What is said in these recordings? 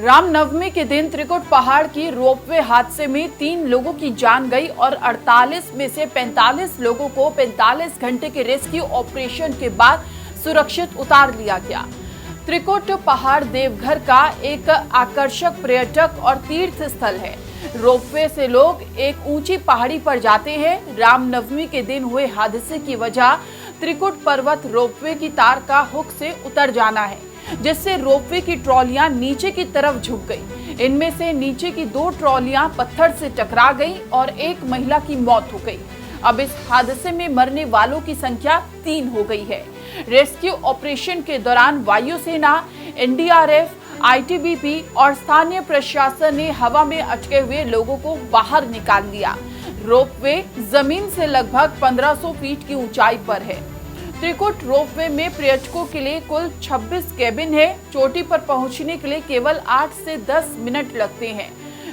रामनवमी के दिन त्रिकुट पहाड़ की रोपवे हादसे में 3 लोगों की जान गई और 48 में से 45 लोगों को 45 घंटे के रेस्क्यू ऑपरेशन के बाद सुरक्षित उतार लिया गया। त्रिकुट पहाड़ देवघर का एक आकर्षक पर्यटक और तीर्थ स्थल है। रोपवे से लोग एक ऊंची पहाड़ी पर जाते हैं। रामनवमी के दिन हुए हादसे की वजह त्रिकुट पर्वत रोपवे की तार का हुक से उतर जाना है, जिससे रोपवे की ट्रॉलियां नीचे की तरफ झुक गई। इनमें से नीचे की 2 ट्रॉलियां पत्थर से टकरा गई और एक महिला की मौत हो गई। अब इस हादसे में मरने वालों की संख्या 3 हो गई है। रेस्क्यू ऑपरेशन के दौरान वायुसेना, एनडीआरएफ, आईटीबीपी और स्थानीय प्रशासन ने हवा में अटके हुए लोगों को बाहर निकाल लिया। रोपवे जमीन से लगभग 1500 फीट की ऊंचाई पर है। त्रिकुट रोपवे में पर्यटकों के लिए कुल 26 केबिन है। चोटी पर पहुंचने के लिए केवल 8 से 10 मिनट लगते हैं।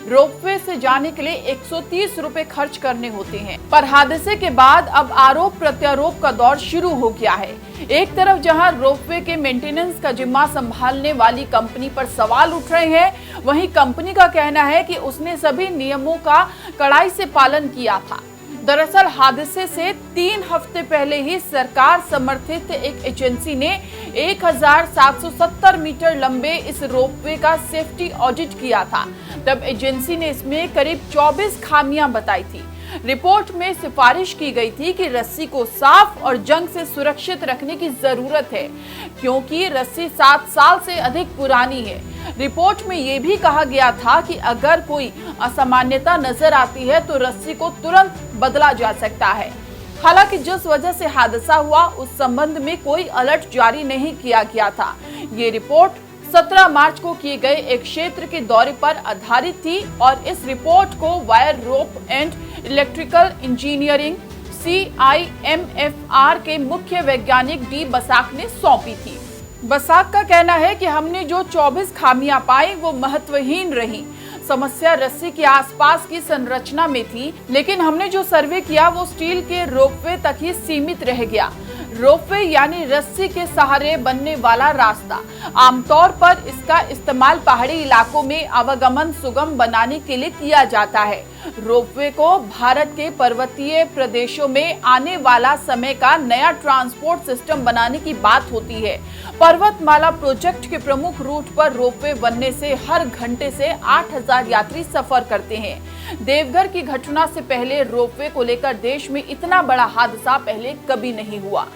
रोपवे से जाने के लिए 130 रुपए खर्च करने होते हैं। पर हादसे के बाद अब आरोप प्रत्यारोप का दौर शुरू हो गया है। एक तरफ जहां रोपवे के मेंटेनेंस का जिम्मा संभालने वाली कंपनी पर सवाल उठ रहे हैं, वहीं कंपनी का कहना है कि उसने सभी नियमों का कड़ाई से पालन किया था। दरअसल हादसे से 3 हफ्ते पहले ही सरकार समर्थित एक एजेंसी ने 1770 मीटर लंबे इस रोपवे का सेफ्टी ऑडिट किया था। तब एजेंसी ने इसमें करीब 24 खामियां बताई थी। रिपोर्ट में सिफारिश की गई थी कि रस्सी को साफ और जंग से सुरक्षित रखने की जरूरत है, क्योंकि रस्सी 7 साल से अधिक पुरानी है। रिपोर्ट में यह भी कहा गया था कि अगर कोई असामान्यता नजर आती है तो रस्सी को तुरंत बदला जा सकता है। हालांकि जिस वजह से हादसा हुआ उस संबंध में कोई अलर्ट जारी नहीं किया गया था। ये रिपोर्ट 17 मार्च को किए गए एक क्षेत्र के दौरे पर आधारित थी और इस रिपोर्ट को wire rope and electrical engineering CIMFR के मुख्य वैज्ञानिक डी बसाक ने सौंपी थी। बसाक का कहना है कि हमने जो 24 खामियां पाई वो महत्वहीन रही। समस्या रस्सी के आसपास की संरचना में थी, लेकिन हमने जो सर्वे किया वो स्टील के रोपवे तक ही सीमित रह गया। रोपवे यानी रस्सी के सहारे बनने वाला रास्ता। आमतौर पर इसका इस्तेमाल पहाड़ी इलाकों में आवागमन सुगम बनाने के लिए किया जाता है। रोपवे को भारत के पर्वतीय प्रदेशों में आने वाला समय का नया ट्रांसपोर्ट सिस्टम बनाने की बात होती है। पर्वतमाला प्रोजेक्ट के प्रमुख रूट पर रोपवे बनने से हर घंटे से 8000 यात्री सफर करते हैं। देवघर की घटना से पहले रोपवे को लेकर देश में इतना बड़ा हादसा पहले कभी नहीं हुआ।